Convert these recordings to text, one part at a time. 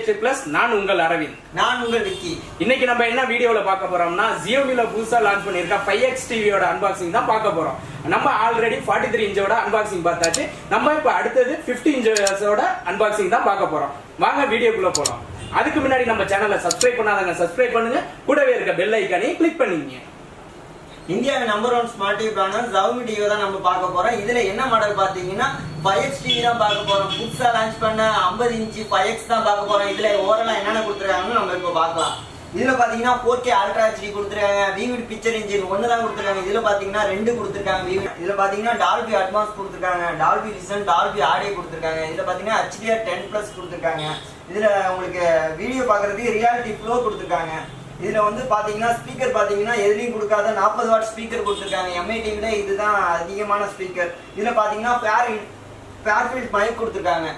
DTS-HD+ நான் உங்கள் அரவிந்த். நான் உங்கள் விக்கி. இன்னைக்கு நம்ம என்ன வீடியோல பார்க்க போறோம்னா XIAOMIல புதுசா லான்ச் பண்ணிருக்க 5X டிவியோட அன்பாக்சிங் தான் பார்க்க போறோம். நம்ம ஆல்ரெடி 43 இன்ச்சோட அன்பாக்சிங் பார்த்தாச்சு. நம்ம இப்ப அடுத்தது 50 இன்ச்சோட அன்பாக்சிங் தான் பார்க்க போறோம். வாங்க வீடியோக்குள்ள போலாம். அதுக்கு முன்னாடி நம்ம சேனலை சப்ஸ்கிரைப் பண்ணாதவங்க சப்ஸ்கிரைப் பண்ணுங்க. கூடவே இருக்க பெல் ஐகானையும் கிளிக் பண்ணிக்கங்க. இந்தியாவின் number 1 smart TV brand XIAOMI TV தான் நம்ம பார்க்க போறோம். இதுல என்ன மாடல் பாத்தீங்கன்னா 5X டிவி தான் பார்க்க போறோம். புதுசா லான்ச் பண்ண 50 இன்ச் 5X தான் பார்க்க போறோம். இதுல ஓவராலா என்னென்ன கொடுத்துருக்காங்கன்னு நம்ம இப்ப பார்க்கலாம். இதுல பாத்தீங்கன்னா 4K அல்ட்ரா HD கொடுத்துருக்காங்க. விவிட் பிக்சர் இன்ஜின் 1 தான் கொடுத்துருக்காங்க. இதுல பாத்தீங்கன்னா 2 கொடுத்துருக்காங்க. இதுல பாத்தீங்கன்னா DOLBY ATMOS கொடுத்துருக்காங்க. DOLBY Vision, DOLBY AUDIO கொடுத்துருக்காங்க. இதுல பாத்தீங்கன்னா HDR10+ கொடுத்துருக்காங்க. இதுல உங்களுக்கு வீடியோ பாக்குறதுக்கு ரியாலிட்டி ஃப்ளோ கொடுத்துருக்காங்க. இதுல வந்து பாத்தீங்கன்னா ஸ்பீக்கர் பாத்தீங்கன்னா எதுலயும் கொடுக்காத 40 வாட் ஸ்பீக்கர் கொடுத்துருக்காங்க. MI டிவில இதுதான் அதிகமான ஸ்பீக்கர். இதுல பாத்தீங்கன்னா ஃபேர்ஃபீல்ட் மைக் கொடுத்துருக்காங்க.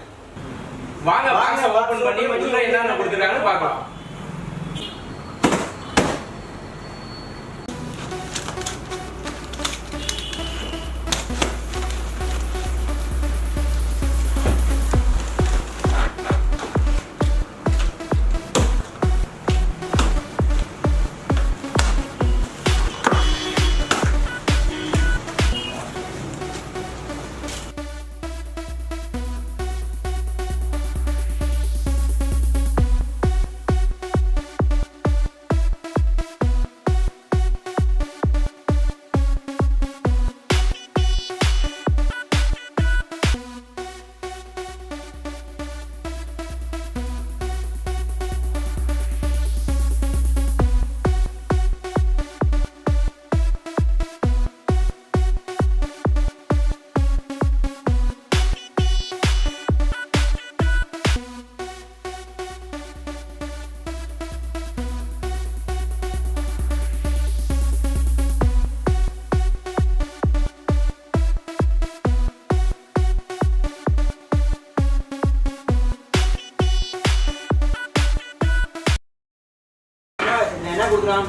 வாங்க பாக்ஸ் ஓபன் பண்ணி உள்ள என்னென்ன கொடுத்துருக்காங்கன்னு பார்க்கலாம்.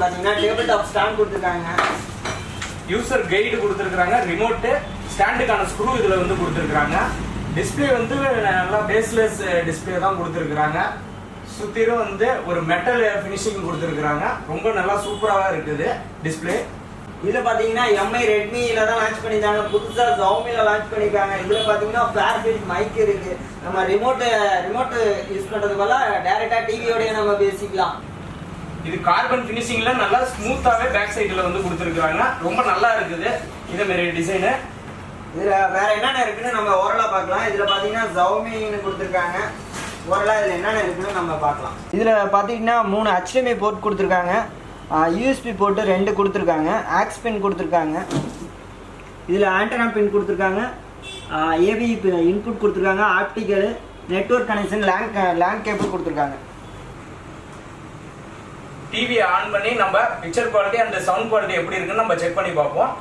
பாத்தீங்கன்னா டேபிள் டாப் ஸ்டாண்ட் கொடுத்துருக்காங்க. யூசர் கைடு கொடுத்துருக்காங்க. ரிமோட் ஸ்டாண்டுக்கான ஸ்க்ரூ இதுல வந்து கொடுத்துருக்காங்க. டிஸ்பிளே வந்து நல்லா பேஸ்லெஸ் டிஸ்பிளே தான் கொடுத்துருக்காங்க. சுத்திரும் வந்து ஒரு மெட்டல் ஃபினிஷிங் கொடுத்துருக்காங்க. ரொம்ப நல்லா சூப்பராக இருக்குது டிஸ்பிளே. இதுல பாத்தீங்கன்னா MI Redmi-ல தான் லான்ச் பண்ணிருக்காங்க. புதுசா XIAOMI-ல லான்ச் பண்ணிருக்காங்க. இதுல பாத்தீங்கன்னா ஃபேர்ஃபீல்ட் மைக் இருக்கு. நம்ம ரிமோட் யூஸ் பண்றதுக்கு பதிலா டைரக்டா டிவியோடய நம்ம பேசிக்கலாம். இது கார்பன் ஃபினிஷிங்ல நல்லா ஸ்மூத்தாவே பேக் சைடுல வந்து கொடுத்துருக்காங்க. ரொம்ப நல்லா இருக்குது இதே மாதிரி டிசைன். இதுல வேற என்னென்ன இருக்குன்னு நம்ம ஓரலா பார்க்கலாம். இதுல பாத்தீங்கன்னா XIAOMI கொடுத்துருக்காங்க. ஓரலா இதுல என்னென்ன இருக்குன்னு நம்ம பார்க்கலாம். இதுல பாத்தீங்கன்னா 3 HDMI போர்ட் கொடுத்துருக்காங்க. USB போர்ட் 2 கொடுத்துருக்காங்க. ஆக்ஸ் பின் கொடுத்துருக்காங்க. இதுல ஆண்டனா பின் கொடுத்துருக்காங்க. AV இன்புட் கொடுத்துருக்காங்க. Optical network connection land cable கொடுத்துருக்காங்க. டிவி ஆன் பண்ணி நம்ம picture quality and sound quality எப்படி இருக்குன்னு நம்ம செக் பண்ணி பார்ப்போம்.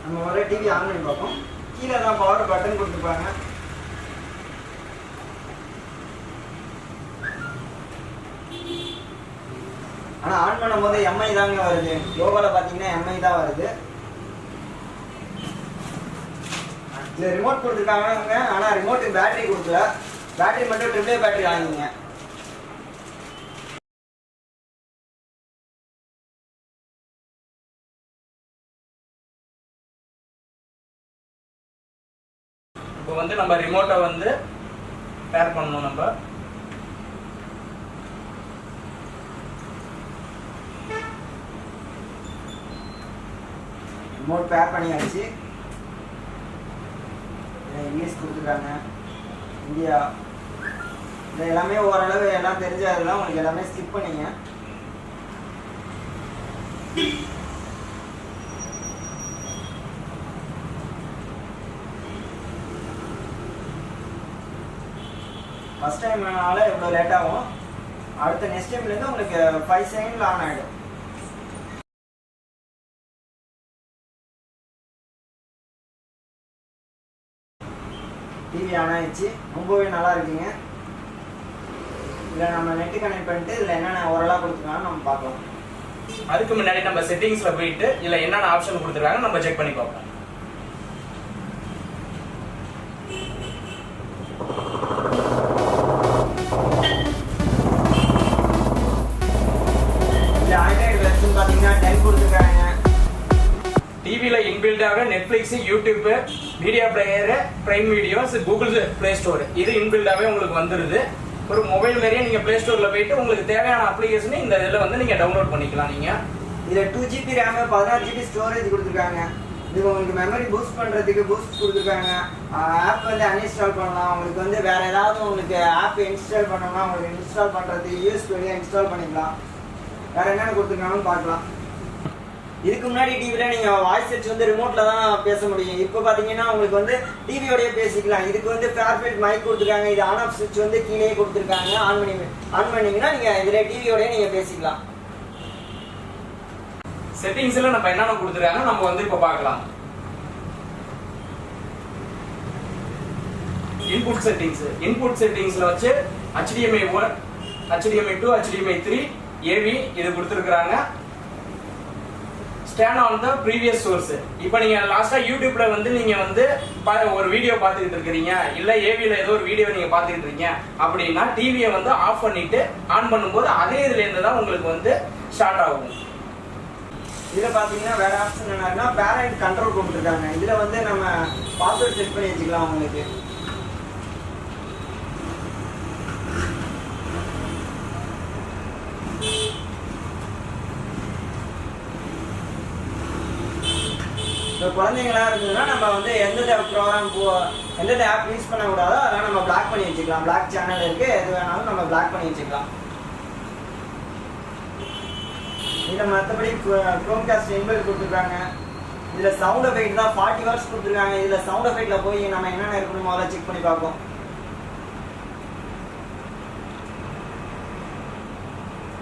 நம்ம ஒரே டிவி ஆன் பண்ணி பார்ப்போம். கீழே தான் பவர் பட்டன் கொடுத்துருப்பாங்க. ஆனால் ஆன் பண்ணும்போது MI தாங்க வருது. லோகோல பார்த்தீங்கன்னா MI தான் வருது. இதில் ரிமோட் கொடுத்துருக்காங்க. ஆனால் ரிமோட்டுக்கு பேட்டரி கொடுக்கல. பேட்டரி மட்டும் ட்ரிபிள் பேட்டரி வாங்கிங்க. இப்போ வந்து நம்ம ரிமோட்டை வந்து பேர் பண்ணணும். நம்ம ரிமோட் பேர் பண்ணியாச்சு. இங்கிலீஷ் கொடுத்துருக்காங்க. இந்தியா இது எல்லாமே ஓரளவு எல்லாம் தெரிஞ்சதெல்லாம் உங்களுக்கு எல்லாமே ஸ்கிப் பண்ணிங்க. ஃபர்ஸ்ட் டைம்னால இவ்வளோ லேட் ஆகும். அடுத்த நெக்ஸ்ட் டைம்லேருந்து உங்களுக்கு 5 செகண்ட்ல ஆன் ஆகிடும். டிவி ஆன் ஆயிடுச்சு. ரொம்பவே நல்லா இருக்குங்க. இதில் நம்ம நெட்டு கனெக்ட் பண்ணிட்டு இதில் என்னென்ன ஓரலாக கொடுத்துருக்காங்கன்னு நம்ம பார்க்கலாம். அதுக்கு முன்னாடி நம்ம செட்டிங்ஸ்ல போயிட்டு இதில் என்னென்ன ஆப்ஷன் கொடுத்துருக்காங்க நம்ம செக் பண்ணி பார்ப்போம். இன்பில்டாக Netflix, YouTube, media player, Prime videos, Google Play Store இது இன்பில்டாவே உங்களுக்கு வந்துருது. ஒரு மொபைல் மாதிரியே நீங்க பிளே ஸ்டோர்ல போயிட்டு உங்களுக்கு தேவையான அப்ளிகேஷன் இந்த இதில் வந்து நீங்க டவுன்லோட் பண்ணிக்கலாம். நீங்க இதுல 2GB RAM 16GB ஸ்டோரேஜ் கொடுத்துருக்காங்க. இது உங்களுக்கு மெமரி பூஸ்ட் பண்றதுக்கு பூஸ்ட் கொடுத்துருக்காங்க. ஆப் வந்து அன்இன்ஸ்டால் பண்ணலாம். உங்களுக்கு வந்து வேற ஏதாவது உங்களுக்கு ஆப் இன்ஸ்டால் பண்ணணும்னா உங்களுக்கு இன்ஸ்டால் பண்றதுக்கு யூஎஸ்பி வழியா இன்ஸ்டால் பண்ணிக்கலாம். வேற என்னென்ன கொடுத்துருக்காங்கன்னு பார்க்கலாம். இதுக்கு முன்னாடி டிவில நீங்க வாய்ஸ் செட் வந்து ரிமோட்ல தான் பேச முடியும். இப்போ பாத்தீங்கன்னா உங்களுக்கு வந்து டிவியோடய பேசிக்கலாம். இதுக்கு வந்து ஃபேர்ஃபிட் மைக் கொடுத்துருக்காங்க. இது ஆன் ஆஃப் சுவிட்ச் வந்து கீழே கொடுத்துருக்காங்க. ஆன் பண்ணீங்கன்னா நீங்க இதுல டிவியோடய நீங்க பேசிக்கலாம். செட்டிங்ஸ்ல நம்ம என்னென்ன கொடுத்துருக்காங்க நம்ம வந்து இப்ப பார்க்கலாம். இன்புட் செட்டிங்ஸ்ல வச்சு HDMI 1, HDMI 2, HDMI 3, AV இது கொடுத்துருக்காங்க. Stand on the previous source. இப்போ நீங்க லாஸ்டா யூடியூப்ல வந்து நீங்க வந்து ஒரு வீடியோ பார்த்துக்கிட்டு இருக்கீங்க, இல்ல ஏவில ஏதோ ஒரு வீடியோ நீங்க பார்த்துக்கிட்டு இருக்கீங்க அப்படின்னா டிவியை வந்து ஆஃப் பண்ணிட்டு ஆன் பண்ணும்போது அதே இதுல இருந்து தான் உங்களுக்கு வந்து ஸ்டார்ட் ஆகும். இதுல பாத்தீங்கன்னா வேற ஆப்ஷன் என்னன்னா பேரண்ட் கண்ட்ரோல் கொடுத்துருக்காங்க. இதுல வந்து நம்ம பாஸ்வேர்ட் செட் பண்ணி வச்சுக்கலாம். உங்களுக்கு இப்போ குழந்தைங்களா இருந்ததுன்னா நம்ம வந்து எந்தெந்த ப்ரோக்ராம் எந்தெந்த ஆப் யூஸ் பண்ணக்கூடாதோ அதெல்லாம் நம்ம பிளாக் பண்ணி வச்சுக்கலாம். பிளாக் சேனல் இருக்கு, எது வேணாலும் நம்ம பிளாக் பண்ணி வச்சுக்கலாம். இதில் மற்றபடி க்ரோம்காஸ்ட் இன்பில்ட் கொடுத்துருக்காங்க. இதில் சவுண்ட் எஃபெக்ட் தான் 40 வாட்ஸ் கொடுத்துருக்காங்க. இதில் சவுண்ட் எஃபெக்டில் போய் நம்ம என்னென்ன இருக்கணும் முதல்ல செக் பண்ணி பார்ப்போம்.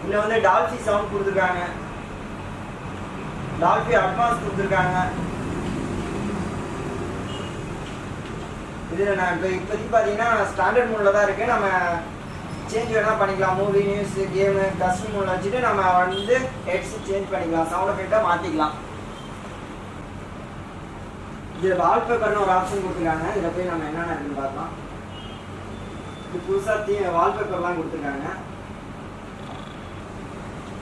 இதில் வந்து டால்பி சவுண்ட் கொடுத்துருக்காங்க. டால்பி அட்மாஸ் கொடுத்துருக்காங்க. இதில் நான் இப்போதைக்கு பார்த்தீங்கன்னா ஸ்டாண்டர்ட் மோடில் தான் இருக்குது. நம்ம சேஞ்ச் வேணால் பண்ணிக்கலாம். மூவி, நியூஸ், கேமு, கஸ்டம் மோடில் வச்சுட்டு நம்ம வந்து ஹெட்செட் சேஞ்ச் பண்ணிக்கலாம். சவுண்ட் எஃபெக்டாக மாற்றிக்கலாம். இதில் வால்பேப்பர்னு ஒரு ஆப்ஷன் கொடுத்துருக்காங்க. இதில் போய் நம்ம என்னென்ன இருக்குன்னு பார்க்கலாம். இது புதுசாக வால்பேப்பர்லாம் கொடுத்துருக்காங்க.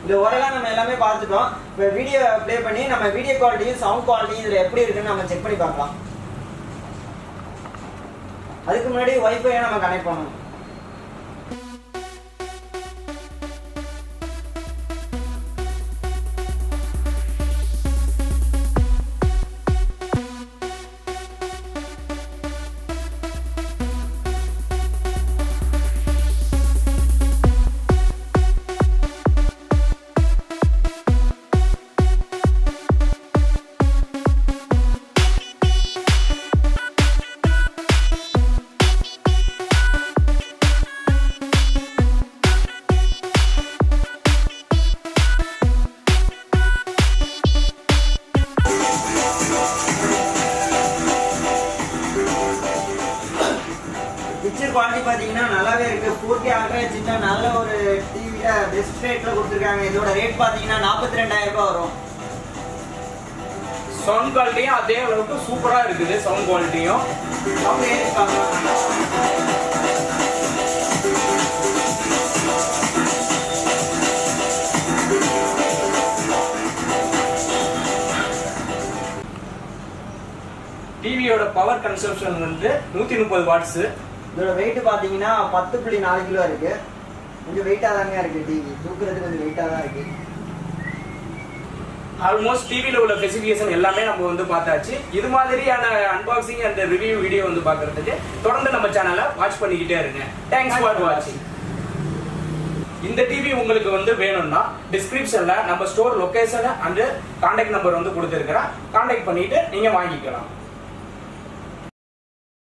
இது ஓரளவு நம்ம எல்லாமே பார்த்துட்டோம். இப்போ வீடியோ ப்ளே பண்ணி நம்ம வீடியோ குவாலிட்டியும் சவுண்ட் குவாலிட்டியும் இதில் எப்படி இருக்குன்னு நம்ம செக் பண்ணி பார்க்கலாம். அதுக்கு முன்னாடி வைஃபை நம்ம கனெக்ட் பண்ணணும். பிக்சர் குவாலிட்டி பார்த்தீங்கன்னா நல்லாவே இருக்கு. 4K அல்ட்ரா ஹெச்டி நல்ல ஒரு டிவியில பெஸ்ட் ரேட்ல கொடுத்துருக்காங்க. இதோட ரேட் பார்த்தீங்கன்னா 42,000 ரூபாய் வரும். சவுண்ட் குவாலிட்டியும் அதே அளவுக்கு சூப்பரா இருக்குது. சவுண்ட் குவாலிட்டியும் டிவியோட பவர் கன்சம்ப்ஷன் வந்து 130 வாட்ஸ். இதோட வெயிட் பாத்தீங்கன்னா 10.4 கிலோ இருக்கு. கொஞ்சம் வெயிட்டா தாங்க இருக்கு. டிவி தூக்குறதுக்கு கொஞ்சம் வெயிட்டா தான் இருக்கு. ஆல்மோஸ்ட் டிவில உள்ள ஸ்பெசிஃபிகேஷன் எல்லாமே நம்ம வந்து பார்த்தாச்சு. இது மாதிரியான அன்பாக்சிங் அண்ட் ரிவ்யூ வீடியோ வந்து பார்க்கறதுக்கு தொடர்ந்து நம்ம சேனலை வாட்ச் பண்ணிக்கிட்டே இருங்க. தேங்க்ஸ் ஃபார் வாட்சிங். இந்த டிவி உங்களுக்கு வந்து வேணும்னா டிஸ்கிரிப்ஷன்ல நம்ம store location and contact number வந்து கொடுத்துருக்கிறேன். கான்டாக்ட் பண்ணிட்டு நீங்க வாங்கிக்கலாம்.